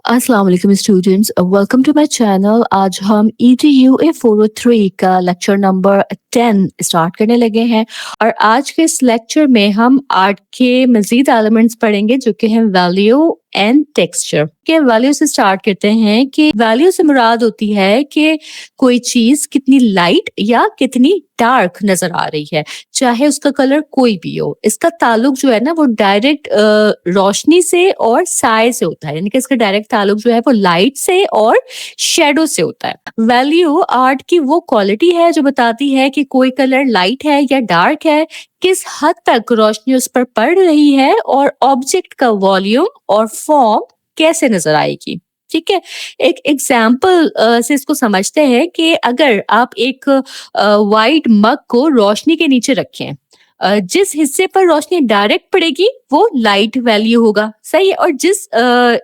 अस्सलाम वालेकुम students, welcome to my channel. आज हम ETUA 403 का लेक्चर नंबर 10 स्टार्ट करने लगे हैं और आज के इस लेक्चर में हम आर्ट के मजीद एलिमेंट्स पढ़ेंगे जो कि हैं वैल्यू एंड टेक्सचर। के वैल्यू से स्टार्ट करते हैं कि वैल्यू से मुराद होती है कि कोई चीज कितनी लाइट या कितनी डार्क नजर आ रही है, चाहे उसका कलर कोई भी हो। इसका ताल्लुक जो है ना वो डायरेक्ट रोशनी से और साए से होता है, यानी कि इसका डायरेक्ट ताल्लुक जो है वो लाइट से और शेडो से होता है। वैल्यू आर्ट की वो क्वालिटी है जो बताती है कि कोई कलर लाइट है या डार्क है, किस हद तक रोशनी उस पर पड़ रही है और ऑब्जेक्ट का वॉल्यूम और फॉर्म कैसे नजर आएगी। ठीक है, एक एग्जाम्पल से इसको समझते हैं कि अगर आप एक वाइट मग को रोशनी के नीचे रखें, जिस हिस्से पर रोशनी डायरेक्ट पड़ेगी वो लाइट वैल्यू होगा, सही है, और जिस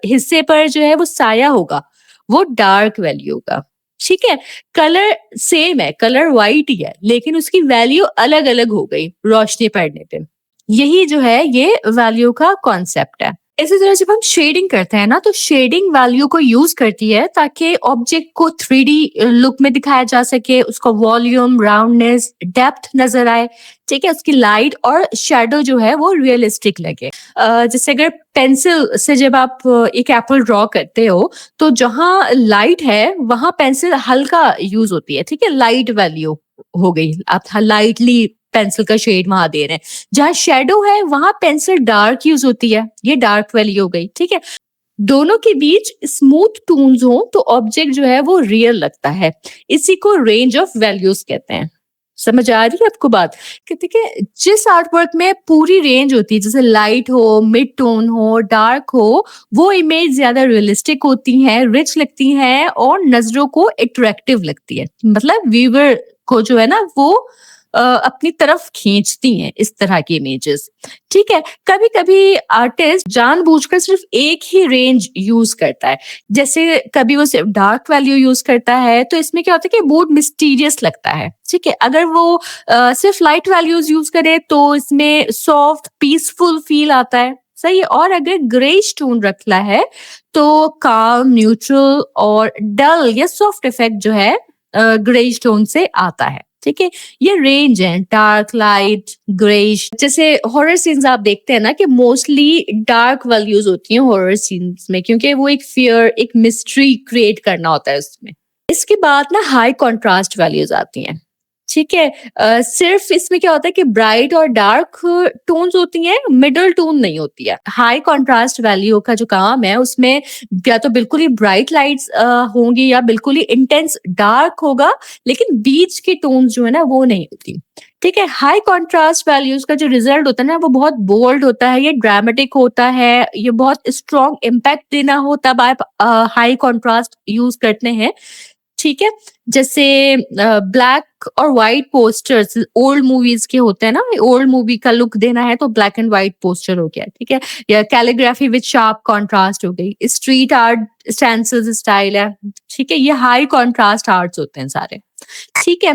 हिस्से पर जो है वो साया होगा वो डार्क वैल्यू होगा। ठीक है, कलर सेम है, कलर वाइट ही है, लेकिन उसकी वैल्यू अलग अलग हो गई रोशनी पड़ने पे। यही जो है ये वैल्यू का कॉन्सेप्ट है। इसी तरह जब हम शेडिंग करते हैं ना, तो शेडिंग वैल्यू को यूज करती है ताकि ऑब्जेक्ट को 3D लुक में दिखाया जा सके, उसका वॉल्यूम, राउंडनेस, डेप्थ नजर आए। ठीक है, उसकी लाइट और शेडो जो है वो रियलिस्टिक लगे। जैसे अगर पेंसिल से जब आप एक एप्पल ड्रॉ करते हो तो जहां लाइट है वहां पेंसिल हल्का यूज होती है। ठीक है, लाइट वैल्यू हो गई, आप लाइटली पेंसिल का शेड वहां दे रहे हैं। जहां शेडो है वहां पेंसिल डार्क यूज होती है, ये डार्क वैल्यू हो गई। ठीक है, दोनों के बीच स्मूथ टून्स हो तो ऑब्जेक्ट जो है वो रियल लगता है। इसी को रेंज ऑफ वैल्यूज कहते हैं। समझ आ रही है आपको बात? कि ठीक है, जिस आर्ट वर्क में पूरी रेंज होती है, जैसे लाइट हो, मिड टोन हो, डार्क हो, वो इमेज ज्यादा रियलिस्टिक होती है, रिच लगती है और नजरों को अट्रैक्टिव लगती है। मतलब व्यूअर को जो है ना वो अपनी तरफ खींचती हैं इस तरह की इमेजेस। ठीक है, कभी कभी आर्टिस्ट जानबूझकर सिर्फ एक ही रेंज यूज करता है, जैसे कभी वो सिर्फ डार्क वैल्यू यूज करता है, तो इसमें क्या होता है कि मूड मिस्टीरियस लगता है। ठीक है, अगर वो सिर्फ लाइट वैल्यूज यूज करे तो इसमें सॉफ्ट पीसफुल फील आता है। सही है, और अगर ग्रेइश टोन रखना है तो काम, न्यूट्रल और डल या सॉफ्ट इफेक्ट जो है ग्रेइश टोन से आता है। ठीक है, ये रेंज है, डार्क, लाइट, ग्रेइश। जैसे हॉरर सीन्स आप देखते हैं ना कि मोस्टली डार्क वैल्यूज होती हैं हॉरर सीन्स में, क्योंकि वो एक फियर, एक मिस्ट्री क्रिएट करना होता है उसमें। इसके बाद ना हाई कंट्रास्ट वैल्यूज आती हैं। ठीक है, सिर्फ इसमें क्या होता है कि ब्राइट और डार्क टोन्स होती हैं, मिडल टोन नहीं होती है। हाई कंट्रास्ट वैल्यू का जो काम है उसमें या तो बिल्कुल ही ब्राइट लाइट्स होंगी या बिल्कुल ही इंटेंस डार्क होगा, लेकिन बीच के टोन्स जो है ना वो नहीं होती। ठीक है, हाई कंट्रास्ट वैल्यूज का जो रिजल्ट होता है ना वो बहुत बोल्ड होता है, ये ड्रामेटिक होता है, ये बहुत स्ट्रॉन्ग इम्पैक्ट देना हो तब आप हाई कंट्रास्ट यूज करते हैं। ठीक है, जैसे ब्लैक और व्हाइट पोस्टर्स ओल्ड मूवीज के होते हैं ना, ओल्ड मूवी का लुक देना है तो ब्लैक एंड व्हाइट पोस्टर हो गया। ठीक है, या कैलीग्राफी विद शार्प कॉन्ट्रास्ट हो गई, स्ट्रीट आर्ट स्टेंसिल्स स्टाइल है। ठीक है, ये हाई कॉन्ट्रास्ट आर्ट्स होते हैं सारे। ठीक है,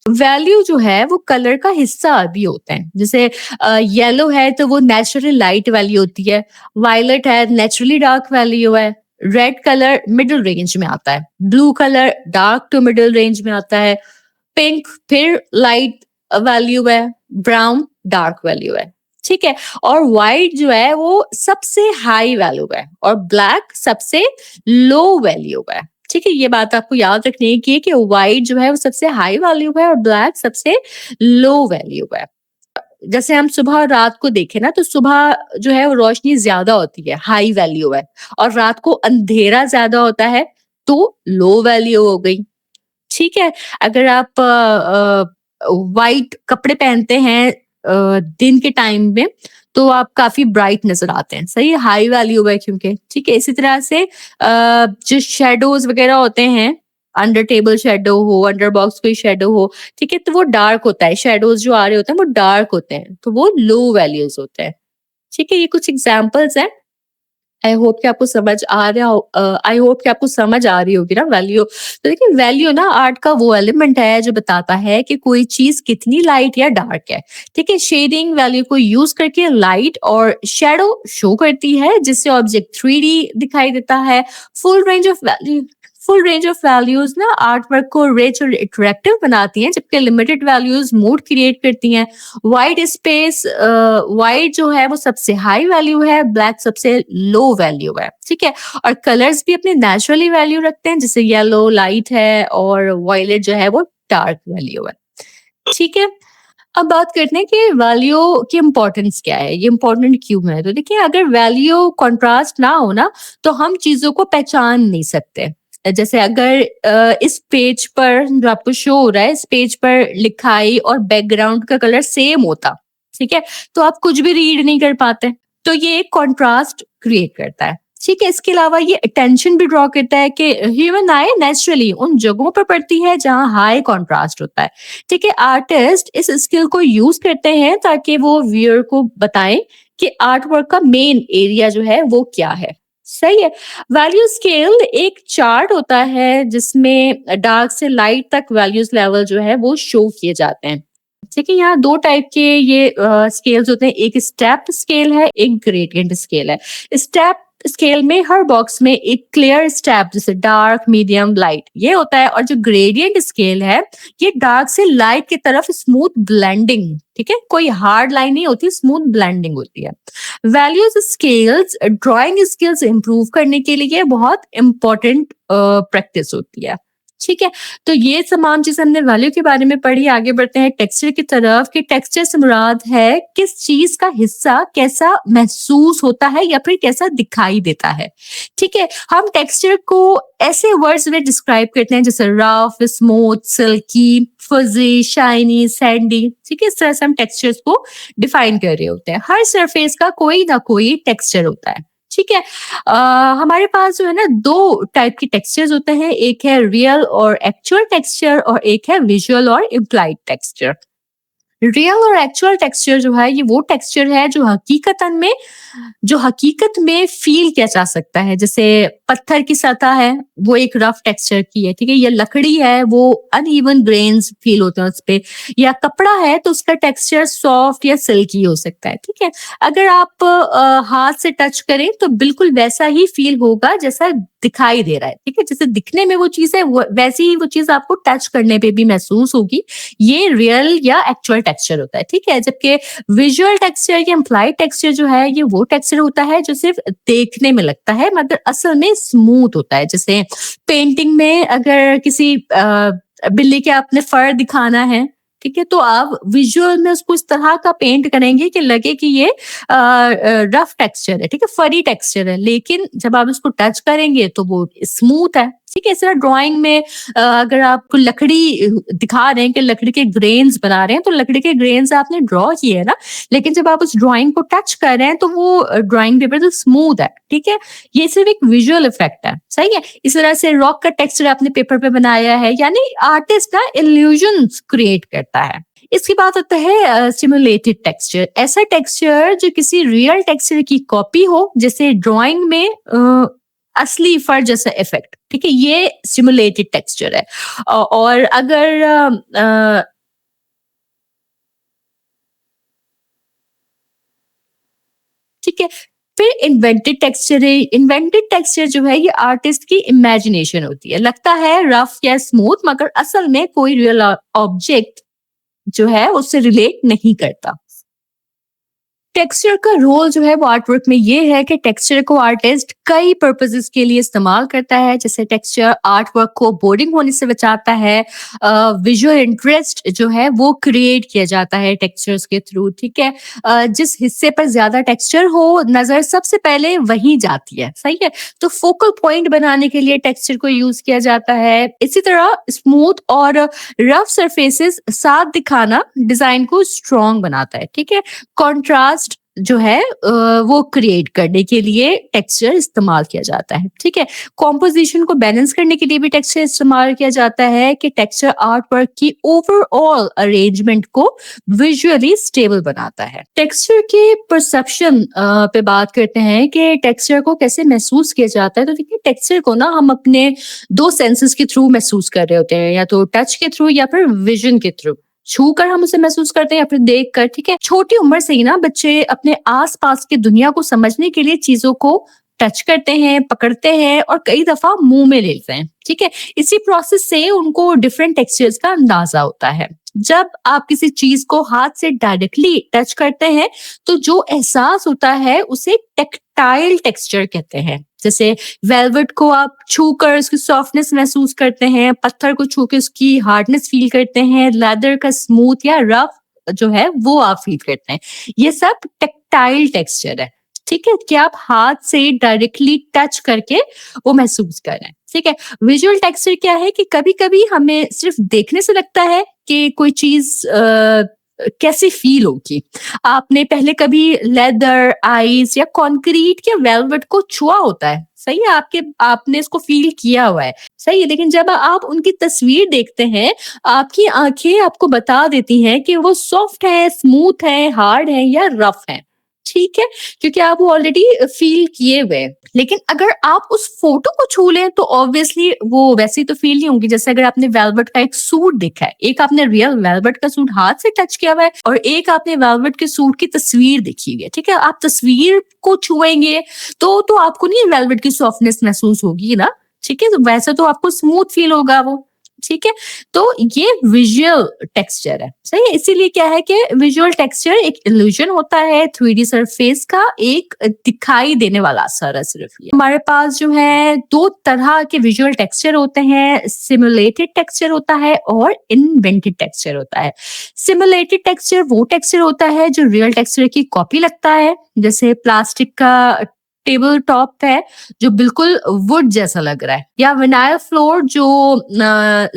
वैल्यू जो है वो कलर का हिस्सा भी होते हैं। जैसे येलो है तो वो नेचुरली लाइट वैल्यू होती है, वायलेट है नेचुरली डार्क वैल्यू है, रेड कलर मिडिल रेंज में आता है, blue colour dark to middle range में आता है, पिंक फिर लाइट वैल्यू है, ब्राउन डार्क वैल्यू है। ठीक है, और व्हाइट जो है वो सबसे हाई वैल्यू है और ब्लैक सबसे लो वैल्यू है। ठीक है, ये बात आपको याद रखनी है कि व्हाइट जो है वो सबसे हाई वैल्यू है और ब्लैक सबसे लो वैल्यू है। जैसे हम सुबह और रात को देखें ना, तो सुबह जो है वो रोशनी ज्यादा होती है, हाई वैल्यू है, और रात को अंधेरा ज्यादा होता है तो लो वैल्यू हो गई। ठीक है, अगर आप व्हाइट कपड़े पहनते हैं दिन के टाइम में तो आप काफी ब्राइट नजर आते हैं। सही है, हाई वैल्यू है क्योंकि। ठीक है, इसी तरह से जो शेडोज वगैरह होते हैं, अंडर टेबल शेडो हो, अंडर बॉक्स कोई शेडो हो, ठीक है, तो वो डार्क होता है, शेडोज जो आ रहे होते हैं वो डार्क होते हैं, तो वो लो वैल्यूज होते हैं। ठीक है, ये कुछ एग्जाम्पल्स हैं। आई होप कि आपको समझ आ रहा हो, आई होप कि आपको समझ आ रही होगी ना वैल्यू। तो देखिए वैल्यू ना आर्ट का वो एलिमेंट है जो बताता है कि कोई चीज कितनी लाइट या डार्क है। ठीक है, शेडिंग वैल्यू को यूज करके लाइट और शेडो शो करती है जिससे ऑब्जेक्ट 3D दिखाई देता है। Full range of value full range of values ना आर्ट वर्क को रिच और अट्रैक्टिव बनाती हैं, जबकि लिमिटेड वैल्यूज मूड क्रिएट करती हैं। वाइट स्पेस, वाइट जो है वो सबसे हाई वैल्यू है, ब्लैक सबसे लो वैल्यू है। ठीक है, और कलर्स भी अपने नेचुरली वैल्यू रखते हैं, जैसे येलो लाइट है और वायलेट जो है वो डार्क वैल्यू है। ठीक है, अब बात करते हैं कि वैल्यू की इम्पोर्टेंस क्या है, ये इम्पोर्टेंट क्यों है। तो देखिए अगर वैल्यू कंट्रास्ट ना हो ना तो हम चीजों को पहचान नहीं सकते। जैसे अगर इस पेज पर जो आपको शो हो रहा है, इस पेज पर लिखाई और बैकग्राउंड का कलर सेम होता, ठीक है, तो आप कुछ भी रीड नहीं कर पाते। तो ये एक कॉन्ट्रास्ट क्रिएट करता है। ठीक है, इसके अलावा ये अटेंशन भी ड्रॉ करता है कि ह्यूमन आई नेचुरली उन जगहों पर पड़ती है जहां हाई कॉन्ट्रास्ट होता है। ठीक है, आर्टिस्ट इस स्किल को यूज करते हैं ताकि वो व्यूअर को बताएं कि आर्ट वर्क का मेन एरिया जो है वो क्या है। सही है। वैल्यू स्केल एक चार्ट होता है जिसमें डार्क से लाइट तक वैल्यूज लेवल जो है वो शो किए जाते हैं। ठीक है, यहाँ दो टाइप के ये स्केल्स होते हैं, एक स्टेप स्केल है, एक ग्रेडियंट स्केल है। स्टेप स्केल में हर बॉक्स में एक क्लियर स्टेप जैसे डार्क मीडियम लाइट ये होता है, और जो ग्रेडियंट स्केल है ये डार्क से लाइट की तरफ स्मूथ ब्लेंडिंग, ठीक है, कोई हार्ड लाइन नहीं होती, स्मूथ ब्लेंडिंग होती है। Values scales drawing skills improve करने के लिए बहुत इंपॉर्टेंट प्रैक्टिस होती है। ठीक है, तो ये तमाम चीज़ हमने वैल्यू के बारे में पढ़ी। आगे बढ़ते हैं टेक्सचर की तरफ कि टेक्सचर से मुराद है किस चीज़ का हिस्सा कैसा महसूस होता है या फिर कैसा दिखाई देता है। ठीक है, हम टेक्सचर को ऐसे वर्ड्स में डिस्क्राइब करते हैं जैसे rough, smooth, silky, fuzzy, shiny, sandy. ठीक है, इस तरह से हम टेक्सचर्स को डिफाइन कर रहे होते हैं। हर सरफेस का कोई ना कोई टेक्सचर होता है। ठीक है, हमारे पास जो है ना दो टाइप के टेक्सचर्स होते हैं, एक है रियल और एक्चुअल टेक्सचर और एक है विजुअल और इम्प्लाइड टेक्सचर। रियल और एक्चुअल टेक्सचर जो है ये वो टेक्सचर है जो हकीकत में फील किया जा सकता है। जैसे पत्थर की सतह है वो एक रफ टेक्सचर की है, ठीक है, या लकड़ी है वो अनइवन ग्रेन्स फील होते हैं उस पे, या कपड़ा है तो उसका टेक्सचर सॉफ्ट या सिल्की हो सकता है। ठीक है, अगर आप हाथ से टच करें तो बिल्कुल वैसा ही फील होगा जैसा दिखाई दे रहा है। ठीक है, जैसे दिखने में वो चीज है वैसी ही वो चीज आपको टच करने पे भी महसूस होगी। ये रियल या एक्चुअल टेक्सचर होता है। ठीक है, जबकि विजुअल टेक्सचर या इम्प्लाइड टेक्सचर जो है ये वो टेक्सचर होता है जो सिर्फ देखने में लगता है मगर असल में स्मूथ होता है। जैसे पेंटिंग में अगर किसी बिल्ली के आपने फर दिखाना है, ठीक है, तो आप विजुअल में उसको इस तरह का पेंट करेंगे कि लगे कि ये रफ टेक्सचर है, ठीक है, फरी टेक्सचर है, लेकिन जब आप उसको टच करेंगे तो वो स्मूथ है। ठीक है, इस तरह ड्राइंग में अगर आपको लकड़ी दिखा रहे हैं कि लकड़ी के ग्रेन्स बना रहे हैं तो लकड़ी के ग्रेन्स आपने ड्रॉ किए है ना, लेकिन जब आप उस ड्राइंग को टच कर रहे हैं तो वो ड्राइंग पेपर तो स्मूथ है। ठीक है, ये सिर्फ एक विजुअल इफेक्ट है। सही है, इस तरह से रॉक का टेक्सचर आपने पेपर पे बनाया है, यानी आर्टिस्ट ना इल्यूजन्स क्रिएट करता है। इसके बाद होता है सिमुलेटेड टेक्सचर, ऐसा टेक्सचर जो किसी रियल टेक्सचर की कॉपी हो, जैसे ड्राइंग में असली फर जैसा इफेक्ट। ठीक है, ये सिमुलेटेड टेक्सचर है। और अगर ठीक है, फिर इन्वेंटेड टेक्सचर जो है ये आर्टिस्ट की इमेजिनेशन होती है, लगता है रफ या स्मूथ मगर असल में कोई रियल ऑब्जेक्ट जो है उससे रिलेट नहीं करता। टेक्सचर का रोल जो है वो आर्ट वर्क में ये है कि टेक्सचर को आर्टिस्ट कई पर्पसेस के लिए इस्तेमाल करता है। जैसे टेक्सचर आर्ट वर्क को बोरिंग होने से बचाता है, विजुअल इंटरेस्ट जो है वो क्रिएट किया जाता है टेक्सचर्स के थ्रू। ठीक है, जिस हिस्से पर ज्यादा टेक्सचर हो नजर सबसे पहले वहीं जाती है। सही है, तो फोकल पॉइंट बनाने के लिए टेक्सचर को यूज किया जाता है। इसी तरह स्मूथ और रफ सरफेसेस साथ दिखाना डिजाइन को स्ट्रॉन्ग बनाता है। ठीक है, कॉन्ट्रास्ट जो है वो क्रिएट करने के लिए टेक्सचर इस्तेमाल किया जाता है। ठीक है, कॉम्पोजिशन को बैलेंस करने के लिए भी टेक्सचर इस्तेमाल किया जाता है कि टेक्सचर आर्ट वर्क की ओवरऑल अरेंजमेंट को विजुअली स्टेबल बनाता है। टेक्सचर के परसेप्शन पे बात करते हैं कि टेक्सचर को कैसे महसूस किया जाता है। तो देखिए, टेक्सचर को ना हम अपने दो सेंसेस के थ्रू महसूस कर रहे होते हैं, या तो टच के थ्रू या फिर विजन के थ्रू। छू कर हम उसे महसूस करते हैं या फिर देख कर। ठीक है, छोटी उम्र से ही ना बच्चे अपने आसपास की दुनिया को समझने के लिए चीजों को टच करते हैं, पकड़ते हैं और कई दफा मुंह में लेते हैं। ठीक है, इसी प्रोसेस से उनको डिफरेंट टेक्सचर्स का अंदाजा होता है। जब आप किसी चीज को हाथ से डायरेक्टली टच करते हैं तो जो एहसास होता है उसे टेक्टाइल टेक्सचर कहते हैं। जैसे वेलवेट को आप छू कर उसकी सॉफ्टनेस महसूस करते हैं, पत्थर को छू के उसकी हार्डनेस फील करते हैं, लेदर का स्मूथ या रफ जो है वो आप फील करते हैं। ये सब टेक्टाइल टेक्सचर है। ठीक है, कि आप हाथ से डायरेक्टली टच करके वो महसूस कर रहे हैं। ठीक है, विजुअल टेक्सचर क्या है कि कभी कभी हमें सिर्फ देखने से लगता है कि कोई चीज कैसी फील होगी। आपने पहले कभी लेदर, आइस या कंक्रीट या वेलवेट को छुआ होता है, सही है, आपने इसको फील किया हुआ है, सही है। लेकिन जब आप उनकी तस्वीर देखते हैं, आपकी आंखें आपको बता देती हैं कि वो सॉफ्ट है, स्मूथ है, हार्ड है या रफ है। ठीक है, क्योंकि आप वो ऑलरेडी फील किए हुए हैं। लेकिन अगर आप उस फोटो को छू लें तो ऑब्वियसली वो वैसी तो फील नहीं होंगी। जैसे अगर आपने वेलवेट का एक सूट देखा है, एक आपने रियल वेलवेट का सूट हाथ से टच किया हुआ है और एक आपने वेलवेट के सूट की तस्वीर देखी हुई है। ठीक है, आप तस्वीर को छुएंगे तो आपको नहीं वेलवेट की सॉफ्टनेस महसूस होगी ना। ठीक है, तो वैसे तो आपको स्मूथ फील होगा वो। ठीक है, तो ये विजुअल टेक्सचर है, सही है। इसीलिए क्या है कि विजुअल टेक्सचर एक इल्यूजन होता है, 3D सरफेस का एक दिखाई देने वाला असर है सिर्फ ये। हमारे पास जो है दो तरह के विजुअल टेक्सचर होते हैं, सिमुलेटेड टेक्सचर होता है और इन्वेंटेड टेक्सचर होता है। सिमुलेटेड टेक्सचर वो टेक्सचर होता है जो रियल टेक्सचर की कॉपी लगता है। जैसे प्लास्टिक का टेबल टॉप है जो बिल्कुल वुड जैसा लग रहा है, या विनाइल फ्लोर जो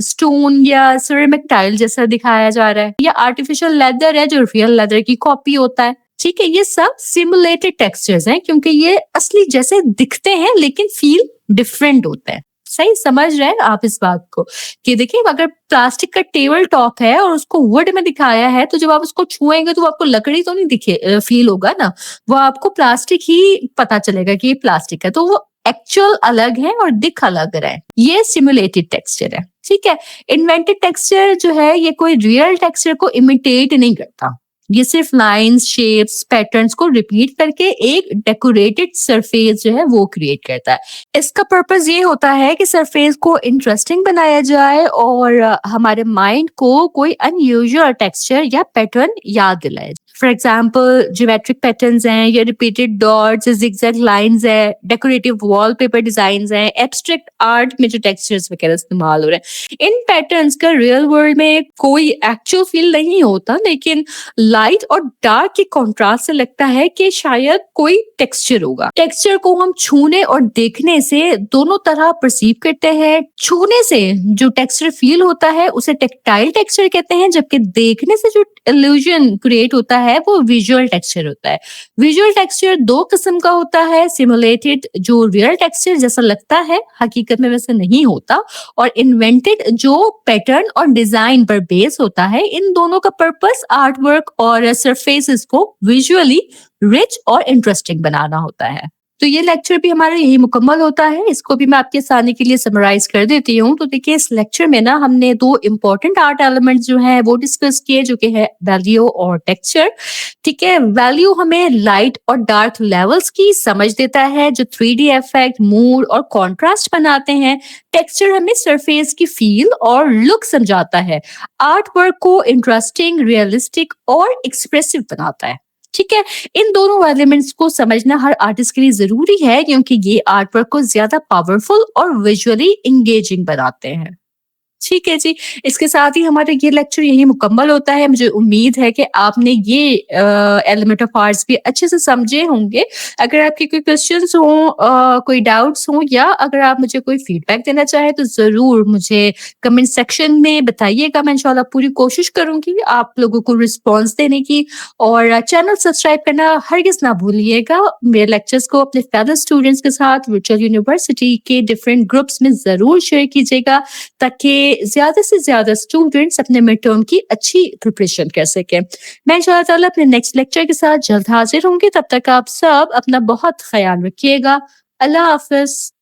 स्टोन या सिरेमिक टाइल जैसा दिखाया जा रहा है, या आर्टिफिशियल लेदर है जो रियल लेदर की कॉपी होता है। ठीक है, ये सब सिमुलेटेड टेक्सचर्स हैं क्योंकि ये असली जैसे दिखते हैं लेकिन फील डिफरेंट होते हैं। सही समझ रहे हैं आप इस बात को कि देखिए, अगर प्लास्टिक का टेबल टॉप है और उसको वुड में दिखाया है तो जब आप उसको छुएंगे तो आपको लकड़ी तो नहीं दिखे फील होगा ना, वो आपको प्लास्टिक ही पता चलेगा कि ये प्लास्टिक है। तो वो एक्चुअल अलग है और दिख अलग रहा है। ये सिमुलेटेड टेक्सचर है। ठीक है, इन्वेंटेड टेक्सचर जो है ये कोई रियल टेक्सचर को इमिटेट नहीं करता। ये सिर्फ लाइंस, शेप्स, पैटर्न्स को रिपीट करके एक डेकोरेटेड सरफेस जो है वो क्रिएट करता है। इसका पर्पस ये होता है कि सरफेस को इंटरेस्टिंग बनाया जाए और हमारे माइंड को कोई अनयूजुअल टेक्सचर या पैटर्न याद दिलाए। फॉर एग्जाम्पल, ज्योमेट्रिक पैटर्न्स हैं या रिपीटेड डॉट्स, जिगजैग लाइंस है, डेकोरेटिव वॉलपेपर डिजाइन्स हैं, एब्स्ट्रैक्ट आर्ट में जो टेक्सचर्स वगैरह इस्तेमाल हो रहे हैं। इन पैटर्न्स का रियल वर्ल्ड में कोई एक्चुअल फील नहीं होता, लेकिन लाइट और डार्क के कॉन्ट्रास्ट से लगता है कि शायद कोई टेक्सचर होगा। टेक्सचर को हम छूने और देखने से दोनों तरह परसीव करते हैं। छूने से जो टेक्सचर फील होता है उसे टेक्टाइल टेक्सचर कहते हैं, जबकि देखने से जो इल्यूजन क्रिएट होता है वो विजुअल टेक्सचर होता है। विजुअल टेक्सचर दो किस्म का होता है, सिमुलेटेड जो रियल टेक्सचर जैसा लगता है हकीकत में वैसे नहीं होता, और इन्वेंटेड जो पैटर्न और डिजाइन पर बेस होता है। इन दोनों का पर्पस आर्ट वर्क और सरफेसेस को विजुअली रिच और इंटरेस्टिंग बनाना होता है। तो ये लेक्चर भी हमारा यही मुकम्मल होता है। इसको भी मैं आपके आसानी के लिए समराइज कर देती हूँ। तो देखिए, इस लेक्चर में ना हमने दो इम्पोर्टेंट आर्ट एलिमेंट्स जो हैं वो डिस्कस किए, जो कि है वैल्यू और टेक्सचर। ठीक है, वैल्यू हमें लाइट और डार्क लेवल्स की समझ देता है जो 3D इफेक्ट, मूड और कॉन्ट्रास्ट बनाते हैं। टेक्सचर हमें सरफेस की फील और लुक समझाता है। आर्ट वर्क को इंटरेस्टिंग, रियलिस्टिक और एक्सप्रेसिव बनाता है। ठीक है, इन दोनों एलिमेंट्स को समझना हर आर्टिस्ट के लिए जरूरी है क्योंकि ये आर्ट वर्क को ज्यादा पावरफुल और विजुअली एंगेजिंग बनाते हैं। ठीक है जी। इसके साथ ही हमारा ये लेक्चर यहीं मुकम्मल होता है। मुझे उम्मीद है कि आपने ये एलिमेंट ऑफ आर्ट्स भी अच्छे से समझे होंगे। अगर आपके कोई क्वेश्चन्स हों कोई डाउट्स हों या अगर आप मुझे कोई फीडबैक देना चाहें तो ज़रूर मुझे कमेंट सेक्शन में बताइएगा। मैं इंशाल्लाह पूरी कोशिश करूँगी आप लोगों को रिस्पॉन्स देने की और चैनल सब्सक्राइब करना हरगिज़ ना भूलिएगा। मेरे लेक्चर्स को अपने फेलो स्टूडेंट्स के साथ वर्चुअल यूनिवर्सिटी के डिफरेंट ग्रुप्स में ज़रूर शेयर कीजिएगा ताकि ज़्यादा से ज़्यादा स्टूडेंट्स अपने मिड टर्म की अच्छी प्रिपरेशन कर सकें। मैं इंशाअल्लाह ताला अपने नेक्स्ट लेक्चर के साथ जल्द हाज़िर होंगी, तब तक आप सब अपना बहुत ख़याल रखिएगा। अल्लाह हाफ़िज़।